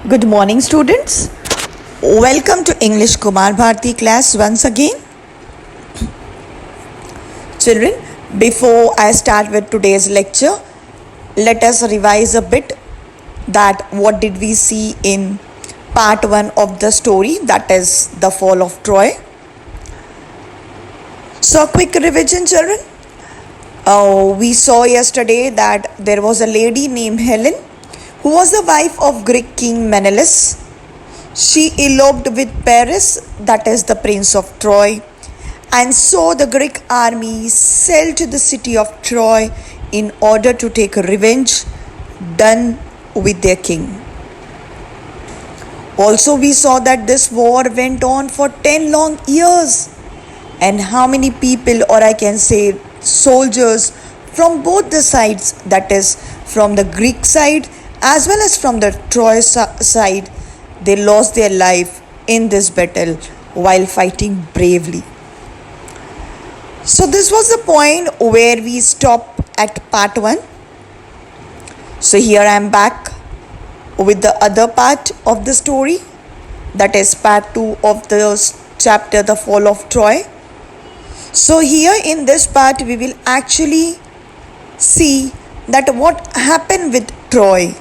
Good morning, students. Welcome to English Kumar Bharti class once again. Children, before I start with today's lecture, let us revise a bit that what did we see in part 1 of the story, that is the fall of Troy. So, quick revision, children. We saw yesterday that there was a lady named Helen who was the wife of Greek king Menelaus. She eloped with Paris, that is the prince of Troy, and so the Greek army sailed to the city of Troy in order to take revenge done with their king. Also, we saw that this war went on for 10 long years, and how many people, or I can say soldiers from both the sides, that is from the Greek side as well as from the Troy side, they lost their life in this battle while fighting bravely. So this was the point where we stopped at part 1. So here I am back with the other part of the story, that is part 2 of the chapter The Fall of Troy. So here in this part we will actually see that what happened with Troy.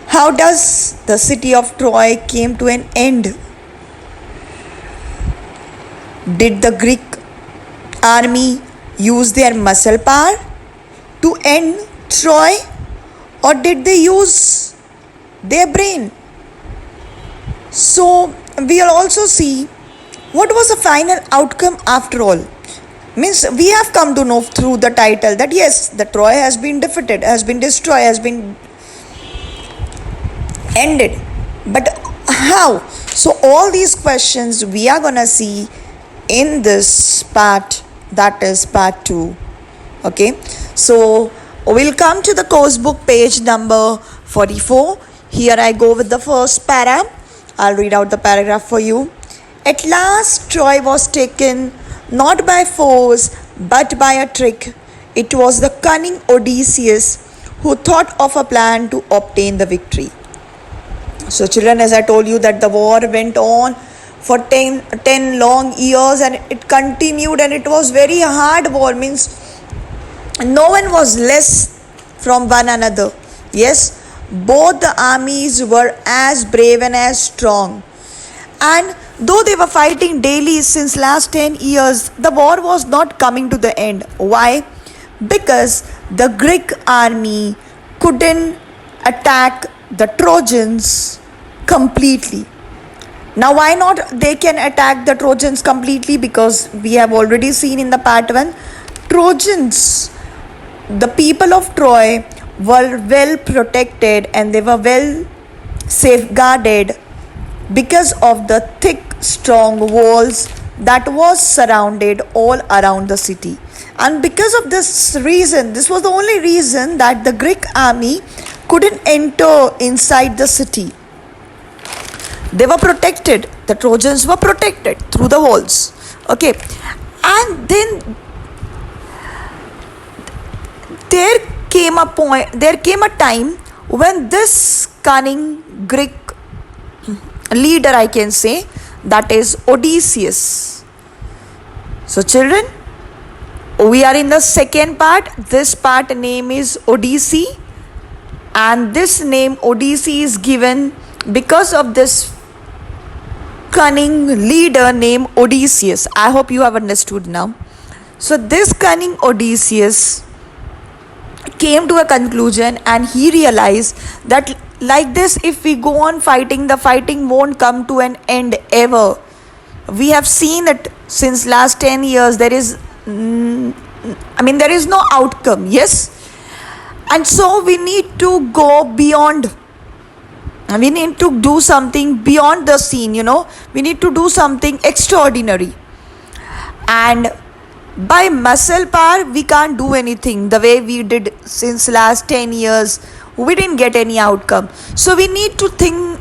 How does the city of Troy came to an end? Did the Greek army use their muscle power to end Troy, or did they use their brain? So we will also see what was the final outcome after all. Means we have come to know through the title that yes, the Troy has been defeated, has been destroyed, has been ended. But how? So all these questions we are gonna see in this part, that is part 2. Okay, so we'll come to the course book page number 44. Here I go with the first para. I'll read out the paragraph for you. At last Troy was taken not by force but by a trick. It was the cunning Odysseus who thought of a plan to obtain the victory. So children, as I told you that the war went on for 10 long years and it continued, and it was very hard war, means no one was less from one another. Yes, both the armies were as brave and as strong, and though they were fighting daily since last 10 years, the war was not coming to the end. Why? Because the Greek army couldn't attack the Trojans completely. Now why not they can attack the Trojans completely? Because we have already seen in the part 1, Trojans, the people of Troy, were well protected and they were well safeguarded because of the thick strong walls that was surrounded all around the city. And because of this reason, this was the only reason that the Greek army couldn't enter inside the city. They were protected, the Trojans were protected through the walls. Okay, and then there came a time when this cunning Greek leader, I can say, that is Odysseus. So children, we are in the second part. This part name is Odyssey, and this name Odyssey is given because of this cunning leader named Odysseus. I hope you have understood now. So this cunning Odysseus came to a conclusion and he realized that like this, if we go on fighting, the fighting won't come to an end ever. We have seen that since last 10 years there is no outcome. Yes, and so we need to go beyond. We need to do something beyond the scene, we need to do something extraordinary. And by muscle power we can't do anything the way we did since last 10 years. We didn't get any outcome. So we need to think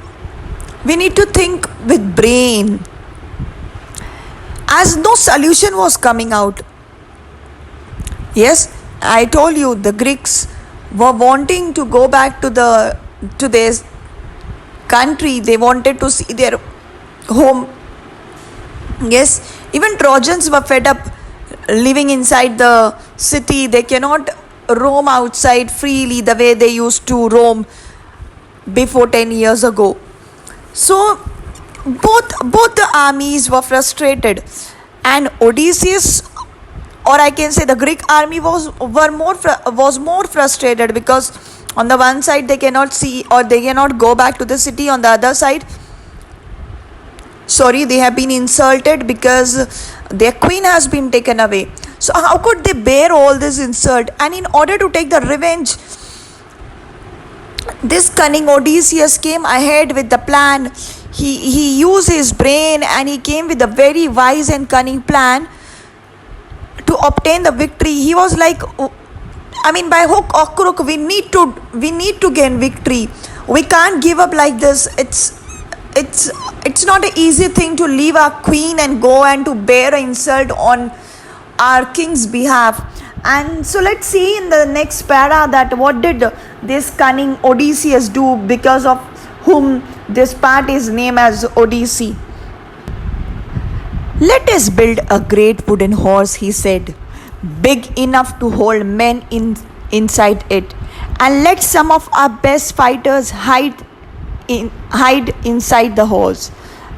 with brain. As no solution was coming out. Yes, I told you the Greeks were wanting to go back to their country, they wanted to see their home. Yes, even Trojans were fed up living inside the city. They cannot roam outside freely the way they used to roam before 10 years ago. So both the armies were frustrated, and Odysseus, or I can say the Greek army, was more frustrated, because on the one side they cannot see or they cannot go back to the city. On the other side, they have been insulted because their queen has been taken away. So how could they bear all this insult? And in order to take the revenge, this cunning Odysseus came ahead with the plan. He used his brain, and he came with a very wise and cunning plan to obtain the victory. He was like, by hook or crook, we need to gain victory. We can't give up like this. It's not an easy thing to leave our queen and go and to bear an insult on our king's behalf. And so let's see in the next para that what did this cunning Odysseus do, because of whom this part is named as Odyssey. Let us build a great wooden horse, he said, big enough to hold men inside it, and let some of our best fighters hide inside the horse.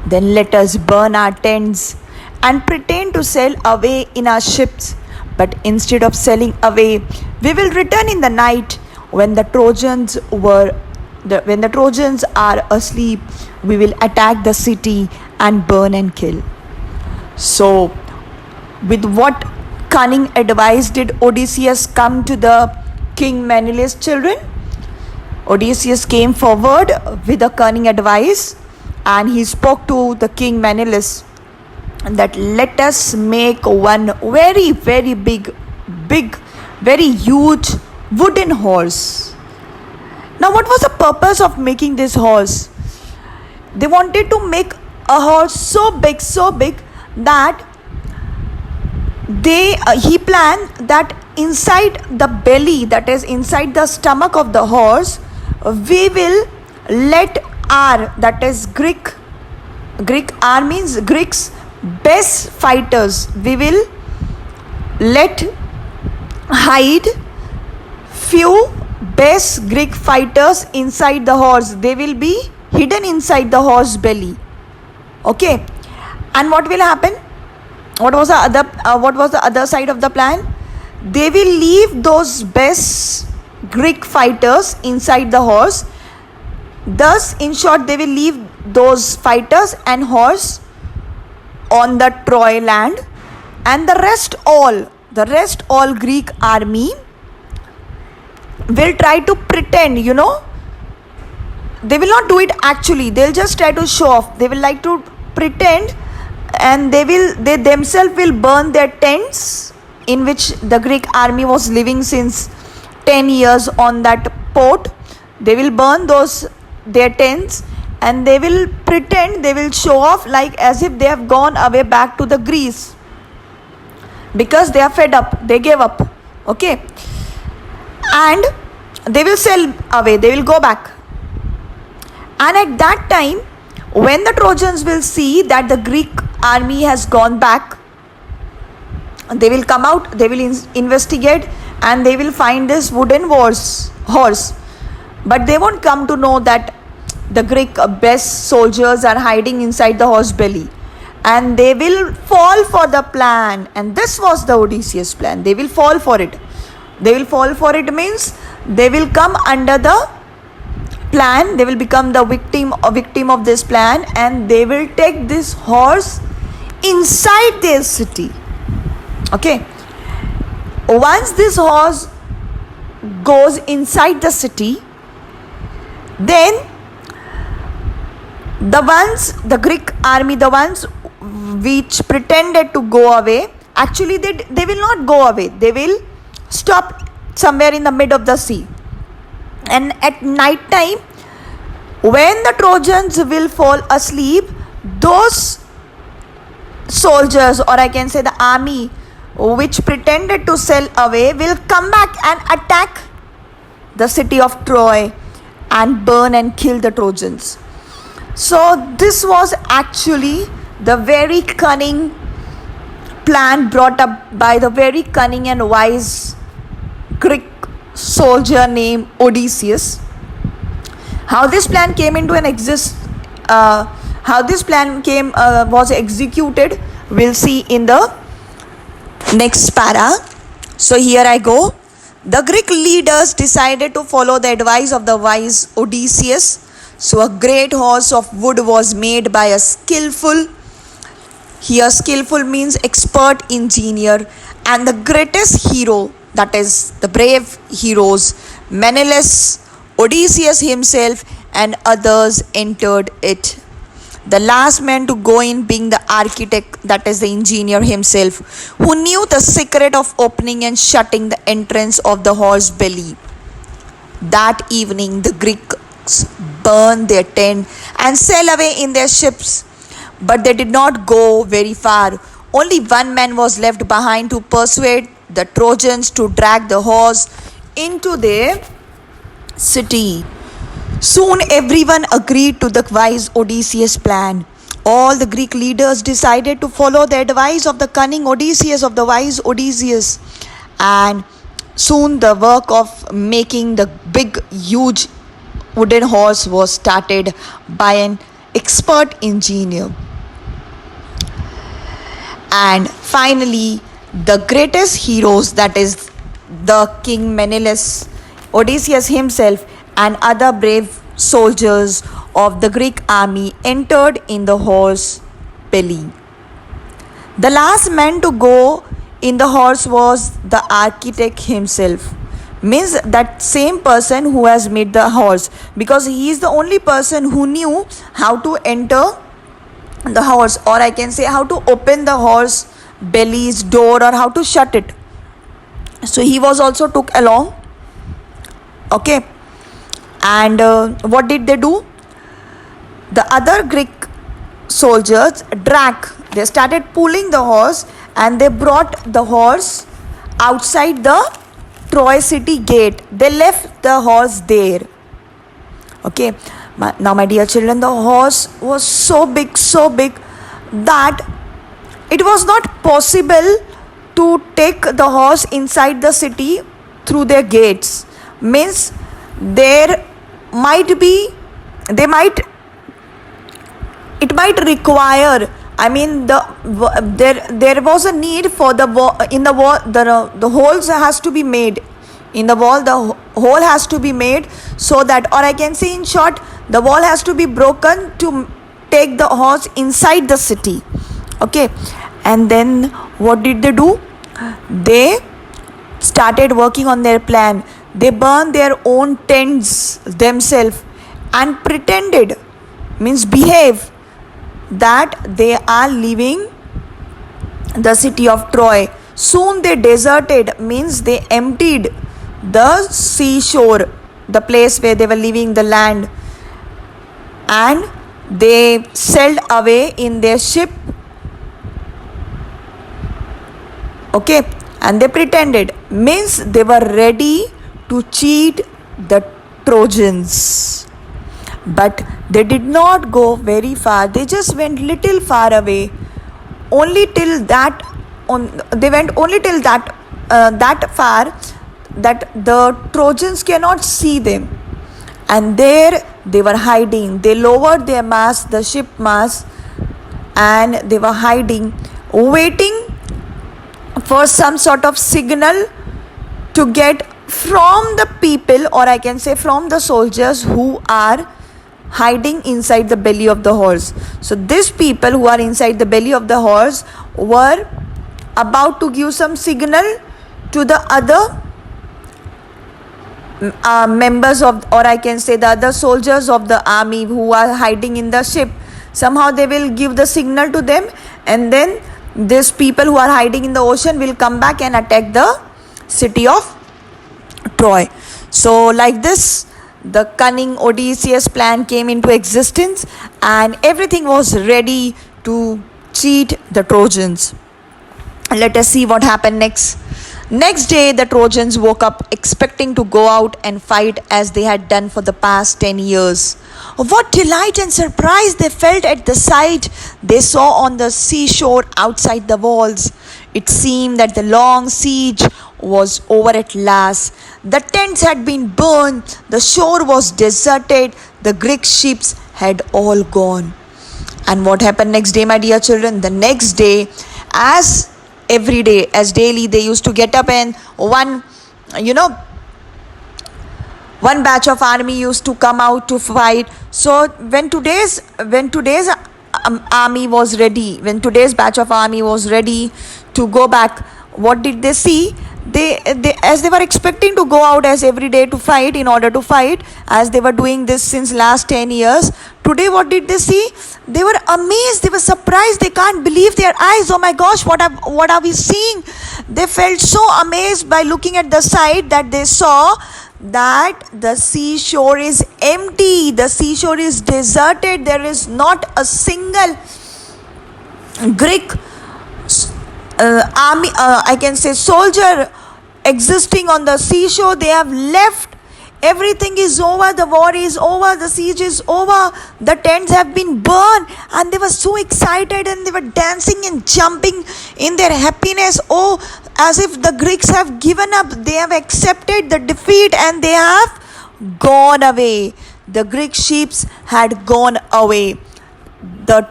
Then let us burn our tents and pretend to sail away in our ships. But instead of sailing away, we will return in the night when the Trojans are asleep. We will attack the city and burn and kill. So, with what cunning advice did Odysseus come to the King Menelaus' children? Odysseus came forward with a cunning advice, and he spoke to the King Menelaus that let us make one very, very big, very huge wooden horse. Now, what was the purpose of making this horse? They wanted to make a horse so big that he planned that inside the belly, that is inside the stomach of the horse, we will let our, that is Greek R means Greeks, best fighters, we will let hide few best Greek fighters inside the horse. They will be hidden inside the horse belly. Okay, and what will happen? What was the other side of the plan? They will leave those best Greek fighters inside the horse. Thus, in short, they will leave those fighters and horse on the Troy land, and the rest all Greek army will try to pretend, they will not do it actually, they'll just try to show off. They will like to pretend, and they themselves will burn their tents in which the Greek army was living since 10 years on that port. They will burn their tents, and they will pretend, they will show off like as if they have gone away back to the Greece, because they are fed up, they gave up. Okay, and they will sail away, they will go back. And at that time, when the Trojans will see that the Greek army has gone back, they will come out, they will investigate, and they will find this wooden horse. But they won't come to know that the Greek best soldiers are hiding inside the horse belly, and they will fall for the plan. And this was the Odysseus plan. They will fall for it. Means they will come under the plan. They will become the victim of this plan, and they will take this horse inside their city. Okay. Once this horse goes inside the city, then the Greek army, the ones which pretended to go away, actually they will not go away. They will stop somewhere in the mid of the sea. And at night time, when the Trojans will fall asleep, those soldiers, or I can say the army which pretended to sail away, will come back and attack the city of Troy and burn and kill the Trojans. So this was actually the very cunning plan brought up by the very cunning and wise Greek soldier named Odysseus. How this plan came into an how this plan came was executed, we'll see in the next para. So here I go. The Greek leaders decided to follow the advice of the wise Odysseus. So a great horse of wood was made by a skillful, here skillful means expert engineer, and the greatest hero, that is the brave heroes, Menelaus, Odysseus himself and others entered it. The last man to go in being the architect, that is the engineer himself, who knew the secret of opening and shutting the entrance of the horse belly. That evening the Greeks burned their tent and sailed away in their ships, but they did not go very far. Only one man was left behind to persuade the Trojans to drag the horse into their city. Soon everyone agreed to the wise Odysseus' plan. All the Greek leaders decided to follow the advice of the cunning Odysseus, of the wise Odysseus, and soon the work of making the big, huge wooden horse was started by an expert engineer. And finally, the greatest heroes, that is the king Menelaus, Odysseus himself, and other brave soldiers of the Greek army entered in the horse belly. The last man to go in the horse was the architect himself, means that same person who has made the horse, because he is the only person who knew how to enter the horse, or I can say how to open the horse belly's door or how to shut it. So he was also took along. Okay. And what did they do? The other Greek soldiers they started pulling the horse, and they brought the horse outside the Troy city gate. They left the horse there. Okay. Now my dear children, the horse was so big that it was not possible to take the horse inside the city through their gates. Means it might require, I mean, there was a need for the holes has to be made in the wall. The hole has to be made, so that, or I can say in short, the wall has to be broken to take the horse inside the city. Okay. And then what did they do? They started working on their plan. They burned their own tents themselves and pretended, means behave, that they are leaving the city of Troy. Soon they deserted, means they emptied the seashore, the place where they were leaving the land, and they sailed away in their ship. Okay. And they pretended, means they were ready to cheat the Trojans. But they did not go very far. They just went little far away. Only till that far that the Trojans cannot see them. And there they were hiding. They lowered their mast, the ship mast, and they were hiding, waiting for some sort of signal to get from the people, or I can say from the soldiers who are hiding inside the belly of the horse. So these people who are inside the belly of the horse were about to give some signal to the other members of, or I can say the other soldiers of the army who are hiding in the ship. Somehow they will give the signal to them, and then these people who are hiding in the ocean will come back and attack the city of Troy. So like this, the cunning Odysseus plan came into existence, and everything was ready to cheat the Trojans. Let us see what happened next. Next day, the Trojans woke up expecting to go out and fight as they had done for the past 10 years. What delight and surprise they felt at the sight they saw on the seashore outside the walls. It seemed that the long siege was over at last. The tents had been burned, the shore was deserted, the Greek ships had all gone. And what happened next day, my dear children? The next day, as every day, as daily, they used to get up and one batch of army used to come out to fight. So when today's army was ready, when today's batch of army was ready to go back, what did they see? They as they were expecting to go out as every day to fight, in order to fight, as they were doing this since last 10 years, today what did they see? They were amazed, they were surprised, they can't believe their eyes. Oh my gosh, what are we seeing? They felt so amazed by looking at the sight that they saw that the seashore is empty, the seashore is deserted, there is not a single Greek army, I can say soldier existing on the seashore. They have left. Everything is over, the war is over, the siege is over, the tents have been burned, and they were so excited and they were dancing and jumping in their happiness. Oh, as if the Greeks have given up, they have accepted the defeat and they have gone away. The Greek ships had gone away. The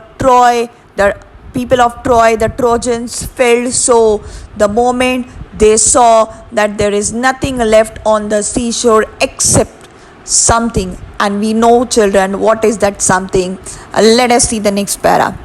people of Troy, the Trojans, felt so the moment they saw that there is nothing left on the seashore except something. And we know, children, what is that something? Let us see the next para.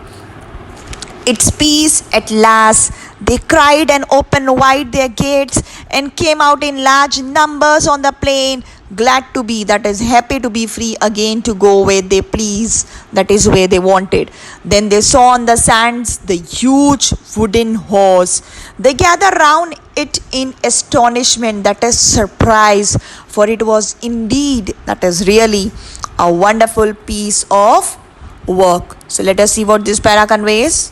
It's peace at last. They cried and opened wide their gates and came out in large numbers on the plain, glad to be, that is, happy to be free again to go where they please, that is, where they wanted. Then they saw on the sands the huge wooden horse. They gathered round it in astonishment, that is, surprise, for it was indeed, that is, really a wonderful piece of work. So let us see what this para conveys.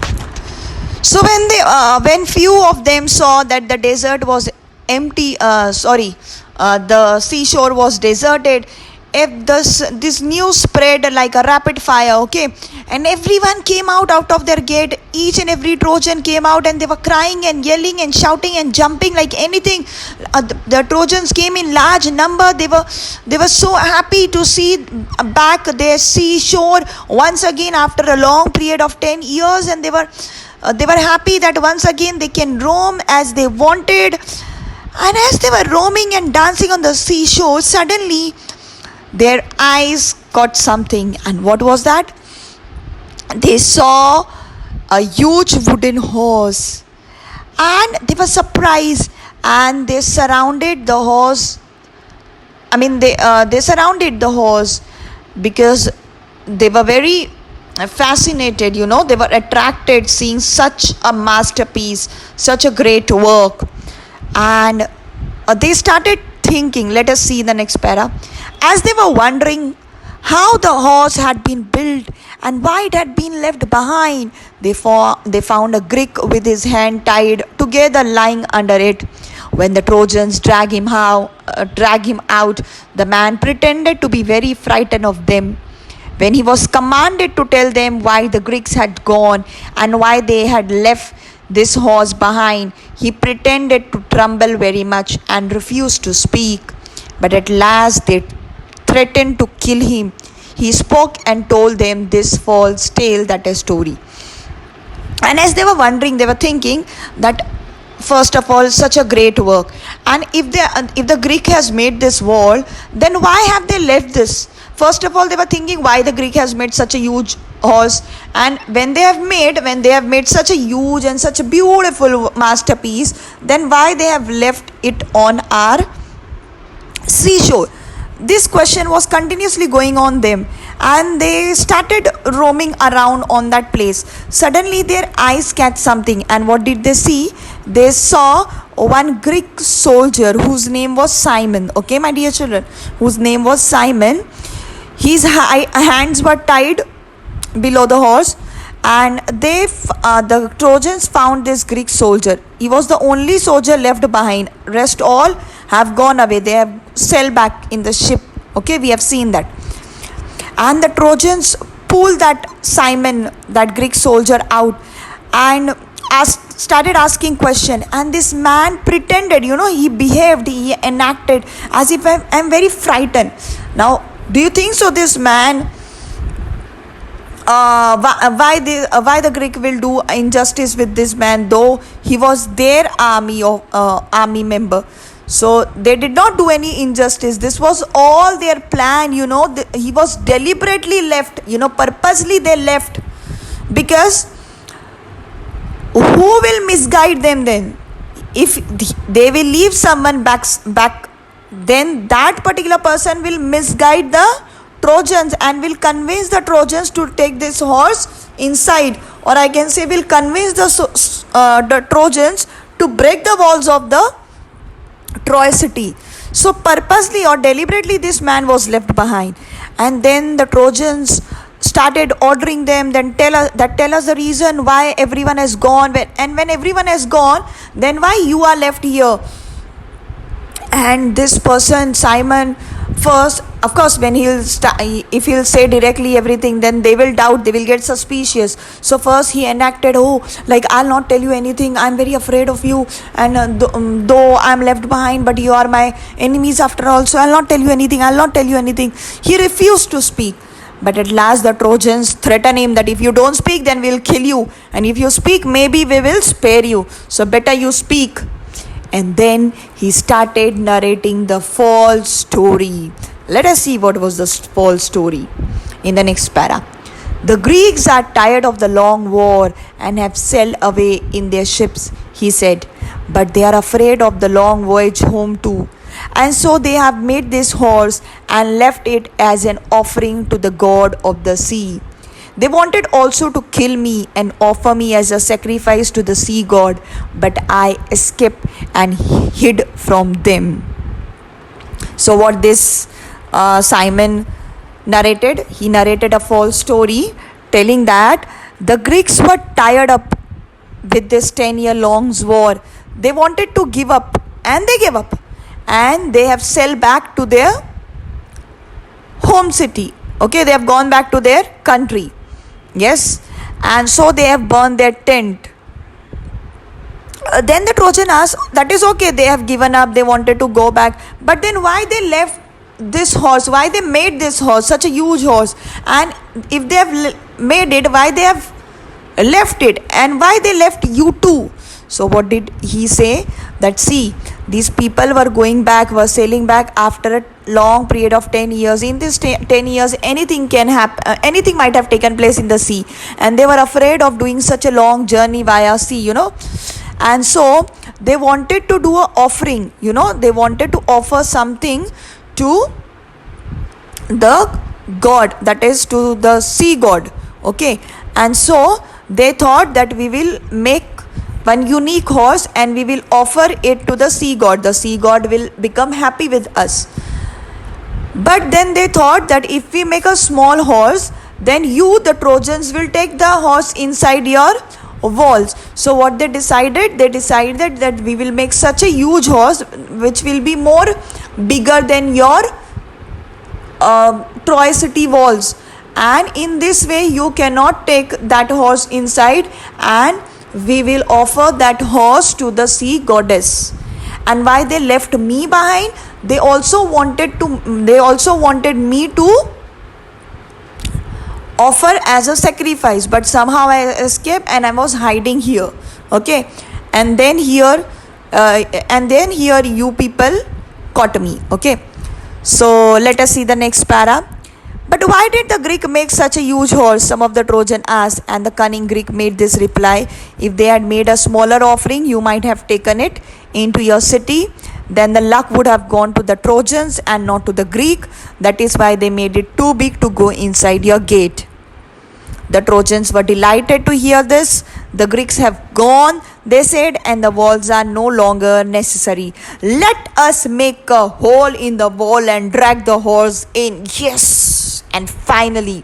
So when few of them saw that the desert was empty, the seashore was deserted, if this news spread like a rapid fire, okay, and everyone came out of their gate. Each and every Trojan came out and they were crying and yelling and shouting and jumping like anything. The Trojans came in large number. They were so happy to see back their seashore once again after a long period of 10 years, and they were happy that once again they can roam as they wanted. And as they were roaming and dancing on the seashore, suddenly their eyes caught something. And what was that? They saw a huge wooden horse. And they were surprised, and they surrounded the horse. They surrounded the horse because they were very fascinated, they were attracted seeing such a masterpiece, such a great work. And they started thinking. Let us see the next para. As they were wondering how the horse had been built and why it had been left behind, they found a Greek with his hand tied together lying under it. When the Trojans drag him out, the man pretended to be very frightened of them. When he was commanded to tell them why the Greeks had gone and why they had left this horse behind, he pretended to tremble very much and refused to speak. But at last they threatened to kill him. He spoke and told them this false tale, that is story. And as they were wondering, they were thinking that, first of all, such a great work. And if the Greek has made this wall, then why have they left this? First of all, they were thinking why the Greek has made such a huge horse, and when they have made such a huge and such a beautiful masterpiece, then why they have left it on our seashore? This question was continuously going on them, and they started roaming around on that place. Suddenly their eyes catch something, and what did they see? They saw one Greek soldier whose name was Simon. Okay, my dear children, whose name was Simon. His hands were tied below the horse, and the Trojans found this Greek soldier. He was the only soldier left behind. Rest all have gone away. They have sailed back in the ship. Okay, we have seen that. And the Trojans pulled that Simon, that Greek soldier, out and started asking question. And this man pretended, he behaved, he enacted as if I'm very frightened. Now, do you think so? This man, why the Greek will do injustice with this man, though he was their army member? So they did not do any injustice. This was all their plan. He was deliberately left. Purposely they left, because who will misguide them then? If they will leave someone back, then that particular person will misguide the Trojans and will convince the Trojans to take this horse inside, or I can say will convince the Trojans to break the walls of the Troy city. So purposely or deliberately this man was left behind. And then the Trojans started ordering them, then tell us the reason why everyone has gone, and when everyone has gone, then why you are left here. And this person Simon, first, of course, when if he'll say directly everything, then they will doubt, they will get suspicious. So first he enacted, I'll not tell you anything, I'm very afraid of you, and though I'm left behind, but you are my enemies after all, so I'll not tell you anything. He refused to speak. But at last the Trojans threaten him that if you don't speak, then we'll kill you, and if you speak, maybe we will spare you, so better you speak. And then he started narrating the false story. Let us see what was the false story in the next para. The Greeks are tired of the long war and have sailed away in their ships, he said, but they are afraid of the long voyage home too. And so they have made this horse and left it as an offering to the god of the sea. They wanted also to kill me and offer me as a sacrifice to the sea god, but I escaped and hid from them. So what this Simon narrated, he narrated a false story telling that the Greeks were tired up with this 10-year long war. They wanted to give up, and they gave up, and they have sailed back to their home city. Okay, they have gone back to their country. Yes, and so they have burned their tent. Then the Trojan asked, that is okay, they have given up, they wanted to go back, but then why they left this horse, why they made this horse, such a huge horse, and if they have made it, why they have left it, and why they left you too? So what did he say? That see, these people were going back, were sailing back after a long period of 10 years. In this 10 years, anything can happen, anything might have taken place in the sea, and they were afraid of doing such a long journey via sea, and so they wanted to do an offering, they wanted to offer something to the god, that is to the sea god. Okay, and so they thought that we will make one unique horse and we will offer it to the sea god. The sea god will become happy with us. But then they thought that if we make a small horse, then you, the Trojans, will take the horse inside your walls. So what they decided? They decided that we will make such a huge horse which will be more bigger than your Troy city walls, and in this way you cannot take that horse inside, and we will offer that horse to the sea goddess. And why they left me behind? They also wanted me to offer as a sacrifice, but somehow I escaped and I was hiding here. Okay, and then here you people caught me. Okay, so let us see the next para. But why did the Greek make such a huge horse? Some of the Trojan asked, and the cunning Greek made this reply: if they had made a smaller offering, you might have taken it into your city. Then the luck would have gone to the Trojans and not to the Greek. That is why they made it too big to go inside your gate. The Trojans were delighted to hear this. The Greeks have gone, they said, and the walls are no longer necessary. Let us make a hole in the wall and drag the horse in. Yes! And finally,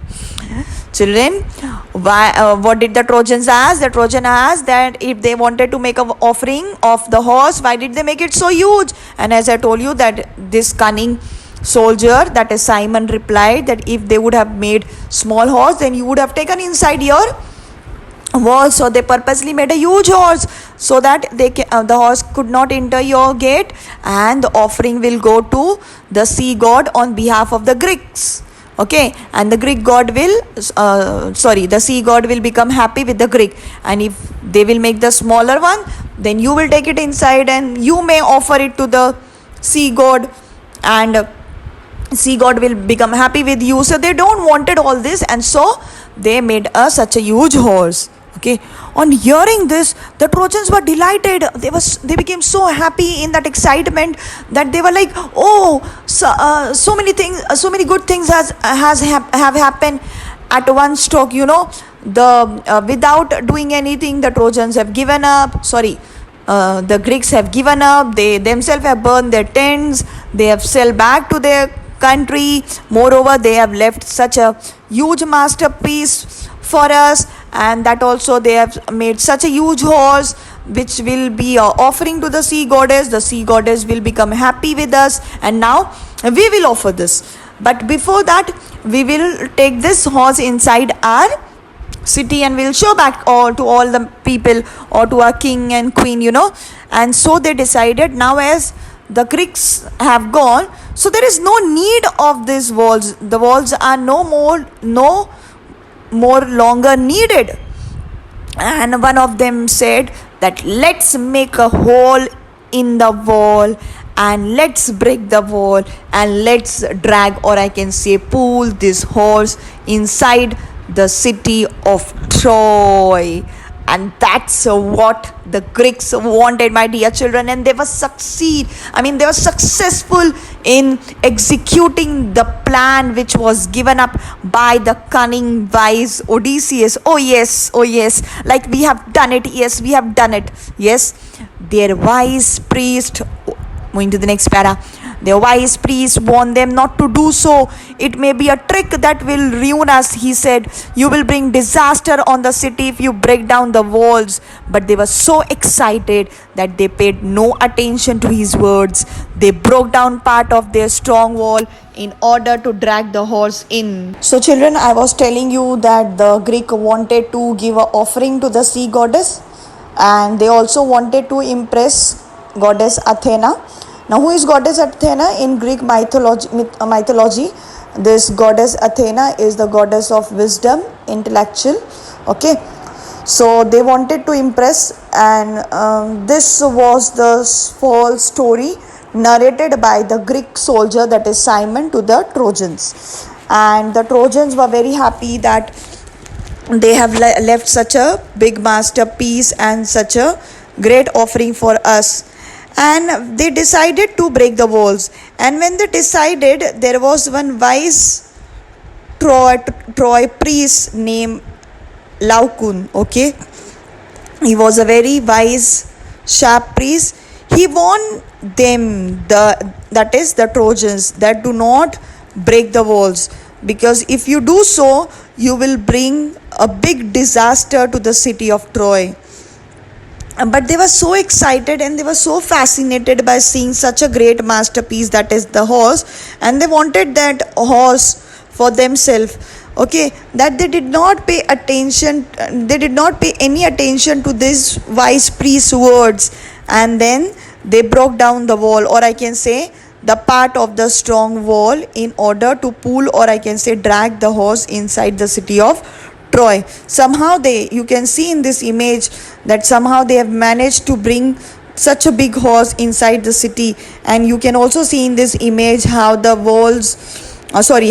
Children, what did the Trojans ask? The Trojan asked that if they wanted to make an offering of the horse, why did they make it so huge? And as I told you, that this cunning soldier, that is Simon, replied that if they would have made small horse, then you would have taken inside your wall. So they purposely made a huge horse so that the horse could not enter your gate, and the offering will go to the sea god on behalf of the Greeks. Okay, and the Greek god will the sea god will become happy with the Greek, and if they will make the smaller one, then you will take it inside and you may offer it to the sea god, and sea god will become happy with you. So they don't wanted all this, and so they made such a huge horse. Okay, on hearing this, the Trojans were delighted. They became so happy in that excitement that they were like, oh, so many things, so many good things have happened at one stroke. The without doing anything, the Trojans have given up. The Greeks have given up. They themselves have burned their tents. They have sailed back to their country. Moreover, they have left such a huge masterpiece for us, and that also they have made such a huge horse which will be offering to the sea goddess. The sea goddess will become happy with us, and now we will offer this. But before that, we will take this horse inside our city and we'll show back to all the people, or to our king and queen. And so they decided, now as the Greeks have gone, so there is no need of these walls. The walls are no more longer needed. And one of them said that let's make a hole in the wall, and let's break the wall, and let's drag, or I can say pull, this horse inside the city of Troy. And that's what the Greeks wanted, my dear children, and they were successful in executing the plan which was given up by the cunning, wise Odysseus. Oh yes, like we have done it. Yes, we have done it. Yes, their wise priest, moving to the next para, their wise priest warned them not to do so. It may be a trick that will ruin us, he said. You will bring disaster on the city if you break down the walls. But they were so excited that they paid no attention to his words. They broke down part of their strong wall in order to drag the horse in. So children, I was telling you that the Greek wanted to give an offering to the sea goddess, and they also wanted to impress goddess Athena. Now, who is goddess Athena in Greek mythology? This goddess Athena is the goddess of wisdom, intellectual. Okay, so they wanted to impress, and this was the false story narrated by the Greek soldier, that is Simon, to the Trojans. And the Trojans were very happy that they have left such a big masterpiece and such a great offering for us. And they decided to break the walls. And when they decided, there was one wise Troy priest named Laocoon. Okay, he was a very wise, sharp priest. He warned them, that is the Trojans, that do not break the walls, because if you do so, you will bring a big disaster to the city of Troy. But they were so excited and they were so fascinated by seeing such a great masterpiece, that is the horse, and they wanted that horse for themselves. Okay, that they did not pay any attention to this wise priest's words, and then they broke down the wall, or I can say the part of the strong wall, in order to pull, or I can say drag the horse inside the city of Troy. Somehow you can see in this image that somehow they have managed to bring such a big horse inside the city. And you can also see in this image how the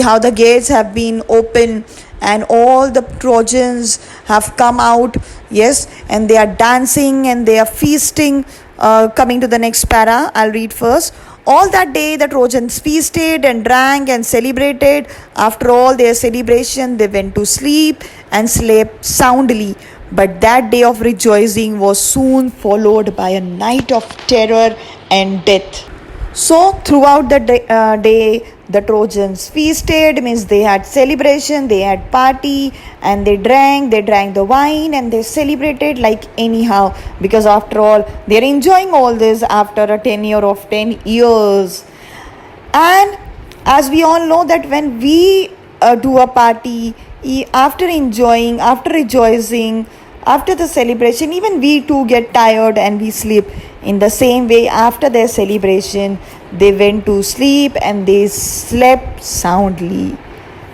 how the gates have been opened and all the Trojans have come out. Yes, and they are dancing and they are feasting. Coming to the next para, I'll read first. All that day the Trojans feasted and drank and celebrated. After all their celebration, they went to sleep and slept soundly. But that day of rejoicing was soon followed by a night of terror and death. So throughout the day, the Trojans feasted, means they had celebration, they had party, and they drank the wine, and they celebrated like anyhow, because after all, they're enjoying all this after a tenure of 10 years. And as we all know that when we do a party, after enjoying, after rejoicing, after the celebration, even we too get tired and we sleep. In the same way, after their celebration, they went to sleep and they slept soundly,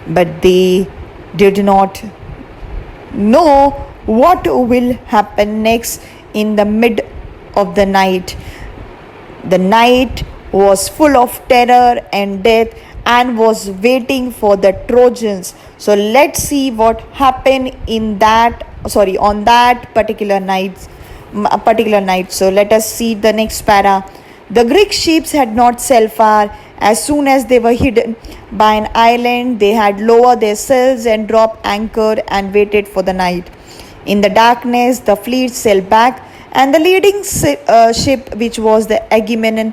but they did not know what will happen next. In the mid of the night, the night was full of terror and death and was waiting for the Trojans. So let's see what happened on that particular night. So let us see the next para. The Greek ships had not sailed far. As soon as they were hidden by an island, they had lowered their sails and dropped anchor and waited for the night. In the darkness, the fleet sailed back, and the leading ship, which was the Agamemnon,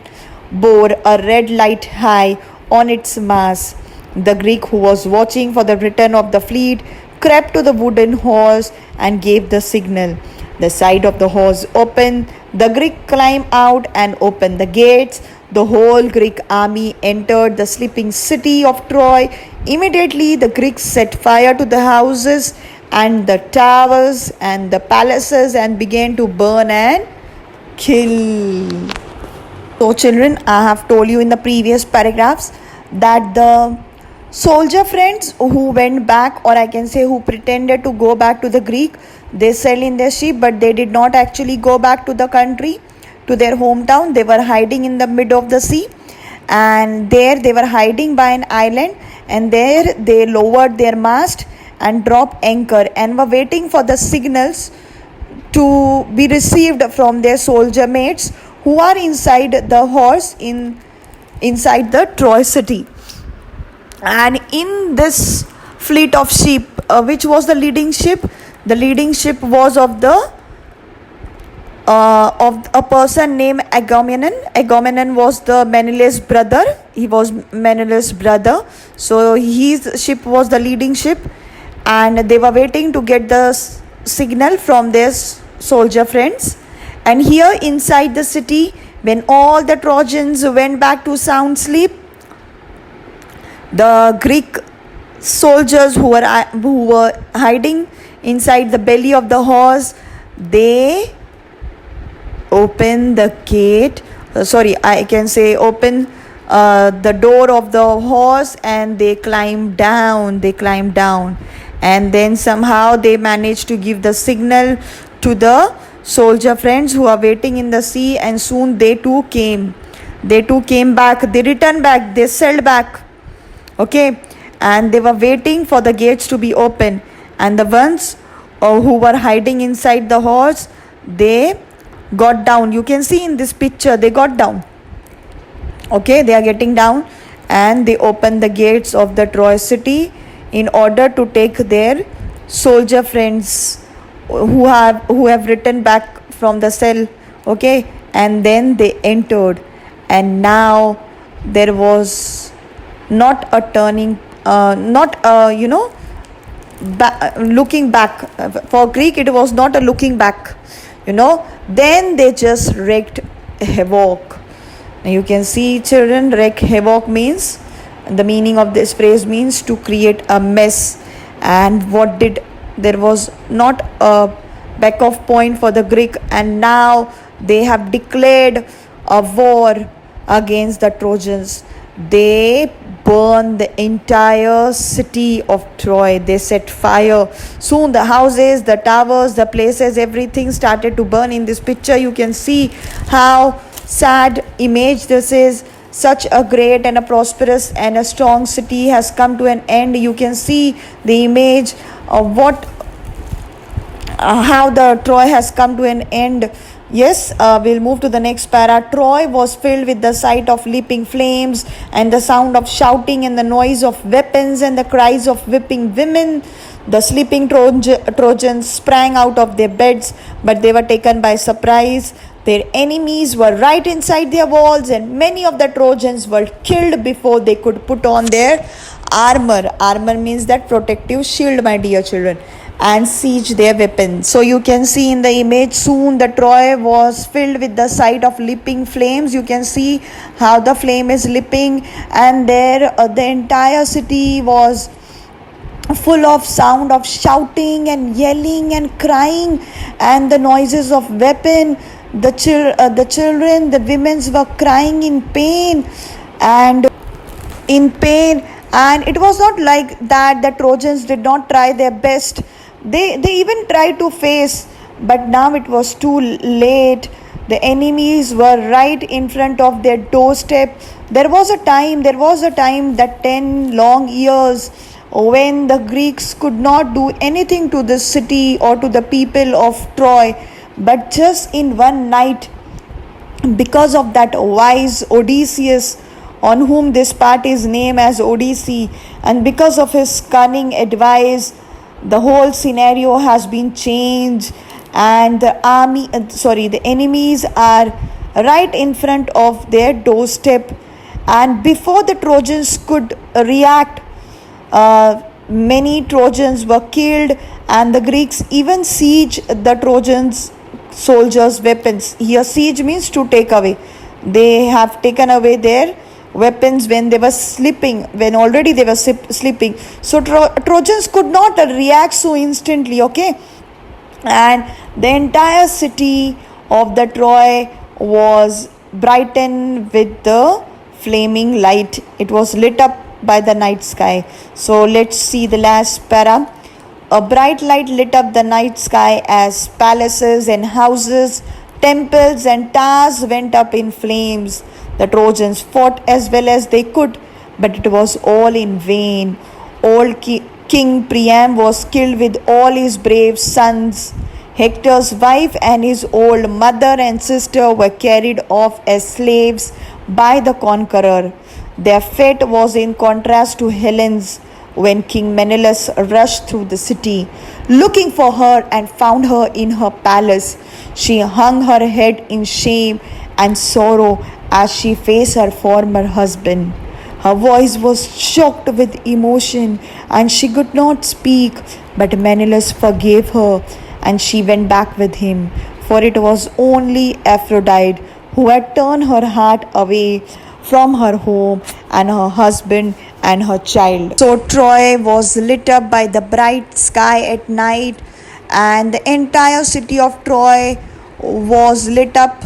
bore a red light high on its mast. The Greek, who was watching for the return of the fleet, crept to the wooden horse and gave the signal. The side of the horse opened. The Greek climbed out and opened the gates. The whole Greek army entered the sleeping city of Troy. Immediately, the Greeks set fire to the houses and the towers and the palaces and began to burn and kill. So, children, I have told you in the previous paragraphs that the soldier friends who went back, or I can say who pretended to go back to the Greek, they sailed in their ship, but they did not actually go back to the country, to their hometown. They were hiding in the mid of the sea, and there they were hiding by an island, and there they lowered their mast and dropped anchor and were waiting for the signals to be received from their soldier mates who are inside the horse inside the Troy city. And in this fleet of ship, which was the leading ship? The leading ship was of a person named Agamemnon. Agamemnon was the Menelaus brother. He was Menelaus' brother. So his ship was the leading ship, and they were waiting to get the signal from their soldier friends. And here inside the city, when all the Trojans went back to sound sleep, the Greek soldiers who were hiding inside the belly of the horse, they opened the gate. Open the door of the horse, and they climbed down. And then somehow they managed to give the signal to the soldier friends who are waiting in the sea, and soon they too came back. They returned back, they sailed back, okay, and they were waiting for the gates to be open. And the ones who were hiding inside the horse, they got down. You can see in this picture, they got down, okay, they are getting down, and they opened the gates of the Troy city in order to take their soldier friends who have returned back from the cell, okay. And then they entered, and now there was not a turning, looking back. For Greek, it was not a looking back, then they just wreaked havoc. Now you can see, children, wreak havoc means, the meaning of this phrase means to create a mess. And there was not a back off point for the Greek, and now they have declared a war against the Trojans. They burned the entire city of Troy. They set fire. Soon the houses, the towers, the places, everything started to burn. In this picture you can see how sad image this is. Such a great and a prosperous and a strong city has come to an end. You can see the image of how the Troy has come to an end. Yes, we'll move to the next para. Troy was filled with the sight of leaping flames and the sound of shouting and the noise of weapons and the cries of weeping women. The sleeping Trojans sprang out of their beds, but they were taken by surprise. Their enemies were right inside their walls, and many of the Trojans were killed before they could put on their armor. Armor means that protective shield, my dear children, and siege their weapons. So you can see in the image, soon the Troy was filled with the sight of leaping flames. You can see how the flame is leaping, and there the entire city was full of sound of shouting and yelling and crying and the noises of weapon. The children, the women were crying and in pain. And it was not like that the Trojans did not try their best. They even tried to face, but now it was too late. The enemies were right in front of their doorstep. There was a time that 10 long years when the Greeks could not do anything to the city or to the people of Troy, but just in one night, because of that wise Odysseus, on whom this part is named as Odyssey, and because of his cunning advice, the whole scenario has been changed, and the enemies are right in front of their doorstep. And before the Trojans could react, many Trojans were killed, and the Greeks even sieged the Trojans soldiers' weapons. Here, siege means to take away. They have taken away their weapons when they were sleeping, when already they were sleeping. So Trojans could not react so instantly, okay? And the entire city of the Troy was brightened with the flaming light. It was lit up by the night sky. So let's see the last para. A bright light lit up the night sky as palaces and houses, temples and towers went up in flames. The Trojans fought as well as they could, but it was all in vain. Old King Priam was killed with all his brave sons. Hector's wife and his old mother and sister were carried off as slaves by the conqueror. Their fate was in contrast to Helen's when King Menelaus rushed through the city, looking for her and found her in her palace. She hung her head in shame and sorrow as she faced her former husband. Her voice was choked with emotion and she could not speak, but Menelaus forgave her and she went back with him, for it was only Aphrodite who had turned her heart away from her home and her husband and her child. So Troy was lit up by the bright sky at night, and the entire city of Troy was lit up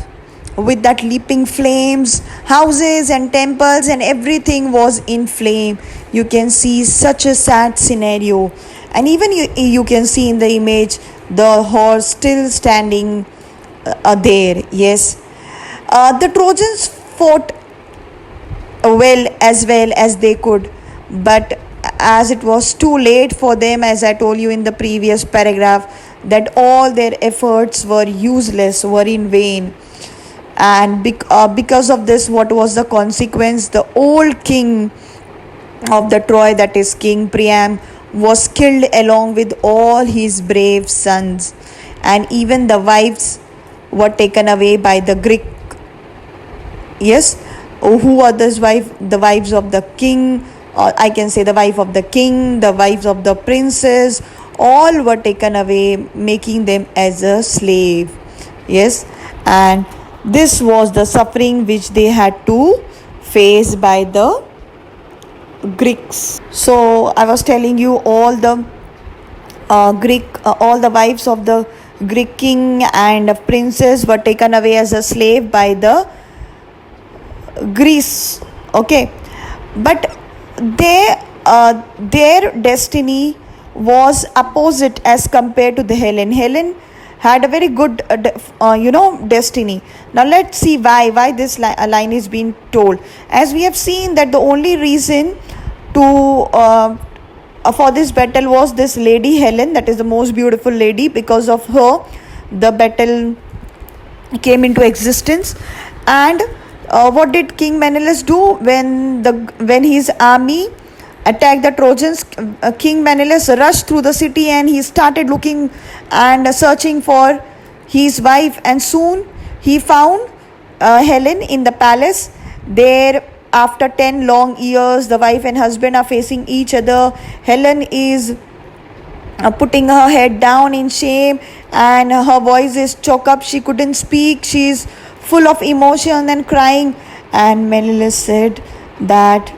with that leaping flames. Houses and temples and everything was in flame. You can see such a sad scenario, and even you can see in the image the horse still standing there. Yes, the Trojans fought well as they could, but as it was too late for them, as I told you in the previous paragraph, that all their efforts were useless, were in vain. And because of this, what was the consequence? The old king of the Troy, that is King Priam, was killed along with all his brave sons, and even the wives were taken away by the Greek. Yes, who are those wives? The wives of the king, or I can say the wife of the king, the wives of the princes, all were taken away, making them as a slave. Yes, and this was the suffering which they had to face by the Greeks. So I was telling you, all the all the wives of the Greek king and princes were taken away as a slave by the Greece. Okay, but their destiny was opposite as compared to the Helen had a very good destiny. Now let's see why this line is being told. As we have seen that the only reason to for this battle was this lady Helen, that is the most beautiful lady. Because of her, the battle came into existence. And what did King Menelaus do when his army attacked the Trojans? King Menelaus rushed through the city and he started looking and searching for his wife, and soon He found Helen in the palace. There, after 10 long years, the wife and husband are facing each other. Helen is putting her head down in shame, and her voice is choked up. She couldn't speak. She's full of emotion and crying. And Menelaus said that,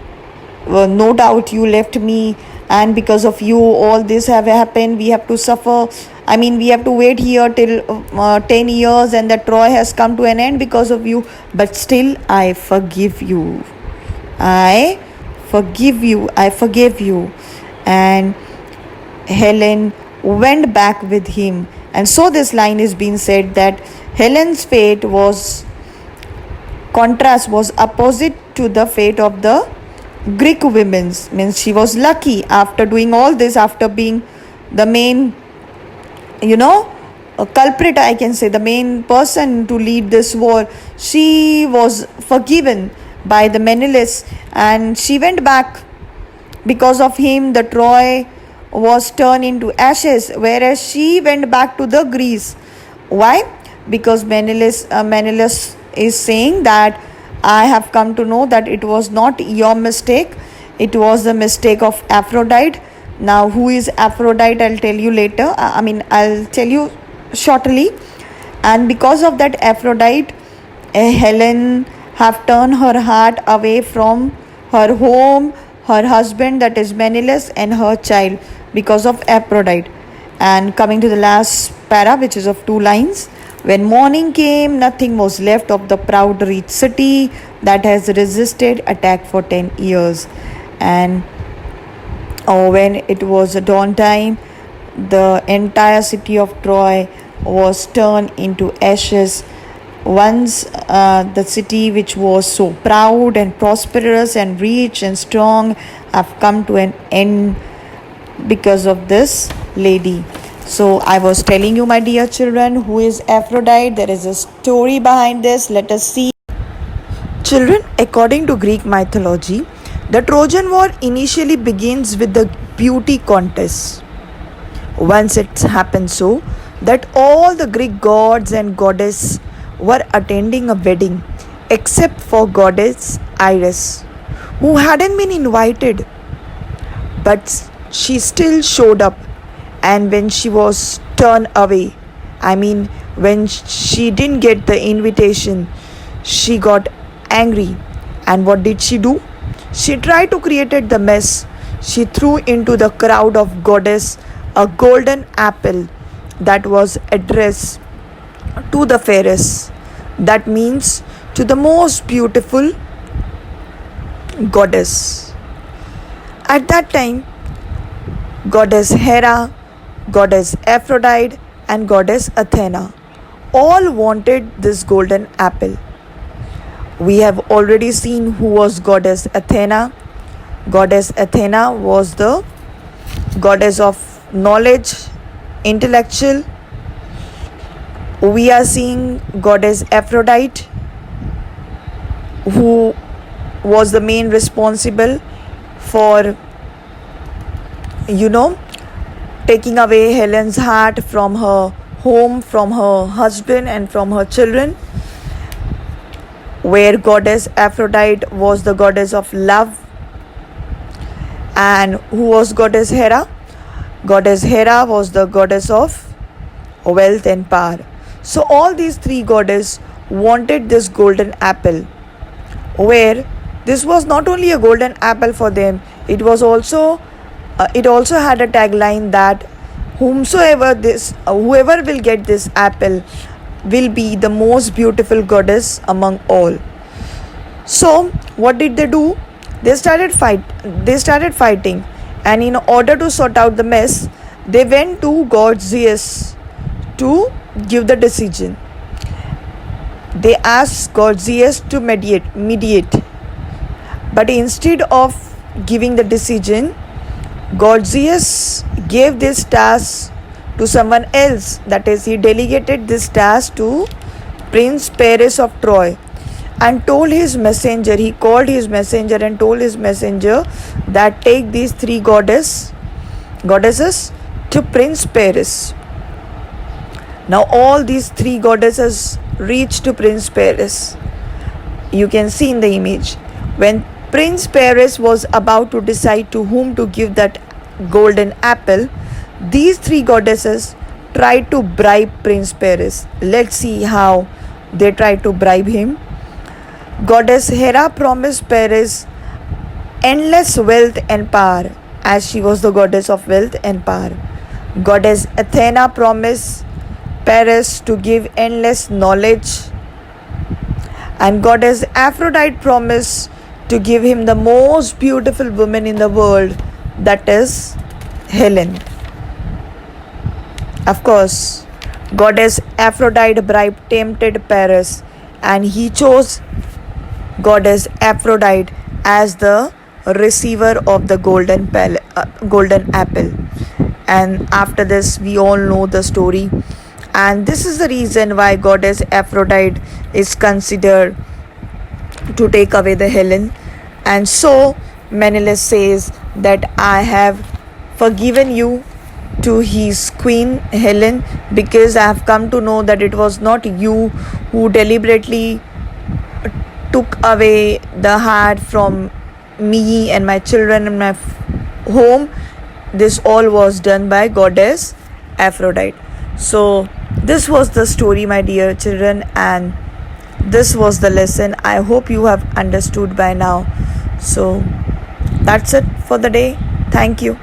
no doubt you left me, and because of you all this have happened. We have to suffer. I mean, we have to wait here till 10 years, and that Troy has come to an end because of you. But still, I forgive you. I forgive you. I forgive you. And Helen went back with him. And so this line is being said that Helen's fate was opposite to the fate of the Greek women's. Means she was lucky after doing all this, after being the main, culprit, I can say, the main person to lead this war. She was forgiven by the Menelaus, and she went back. Because of him, the Troy was turned into ashes, whereas she went back to the Greece. Why? Because Menelaus is saying that I have come to know that it was not your mistake, it was the mistake of Aphrodite. Now, who is Aphrodite? I'll tell you later. I'll tell you shortly. And because of that Aphrodite, Helen have turned her heart away from her home, her husband, that is Menelaus, and her child, because of Aphrodite. And coming to the last para, which is of 2 lines. When morning came, nothing was left of the proud rich city that has resisted attack for 10 years. And when it was dawn time, the entire city of Troy was turned into ashes. Once the city, which was so proud and prosperous and rich and strong, have come to an end because of this lady. So I was telling you, my dear children, who is Aphrodite. There is a story behind this. Let us see. Children, according to Greek mythology, the Trojan War initially begins with the beauty contest. Once it happened so that all the Greek gods and goddesses were attending a wedding except for goddess Iris, who hadn't been invited, but she still showed up. And when she was turned away, when she didn't get the invitation, she got angry. And what did she do? She tried to create the mess. She threw into the crowd of goddess a golden apple that was addressed to the fairest. That means to the most beautiful goddess. At that time, goddess Hera, goddess Aphrodite, and goddess Athena all wanted this golden apple. We have already seen who was goddess Athena. Goddess Athena was the goddess of knowledge, intellectual. We are seeing goddess Aphrodite, who was the main responsible for, taking away Helen's heart from her home, from her husband, and from her children. Where goddess Aphrodite was the goddess of love. And who was goddess Hera? Goddess Hera was the goddess of wealth and power. So all these 3 goddesses wanted this golden apple, where this was not only a golden apple for them, it also had a tagline that whoever will get this apple will be the most beautiful goddess among all. So what did they do? They started fighting, and in order to sort out the mess, they went to god Zeus to give the decision. They asked god Zeus to mediate, but instead of giving the decision, god Zeus gave this task to someone else. That is, he delegated this task to Prince Paris of Troy, and told his messenger, he called his messenger and told his messenger that take these 3 goddesses to Prince Paris. Now all these 3 goddesses reached to Prince Paris. You can see in the image. When Prince Paris was about to decide to whom to give that golden apple, these three goddesses tried to bribe Prince Paris. Let's see how they tried to bribe him. Goddess Hera promised Paris endless wealth and power, as she was the goddess of wealth and power. Goddess Athena promised Paris to give endless knowledge, and Goddess Aphrodite promised to give him the most beautiful woman in the world, that is Helen. Of course, Goddess Aphrodite bribed tempted Paris, and he chose Goddess Aphrodite as the receiver of the golden apple. And after this, we all know the story, and this is the reason why Goddess Aphrodite is considered to take away the Helen. And so Menelaus says that I have forgiven you to his queen Helen, because I have come to know that it was not you who deliberately took away the heart from me and my children and my home. This all was done by Goddess Aphrodite. So this was the story, my dear children, and this was the lesson. I hope you have understood by now. So that's it for the day. Thank you.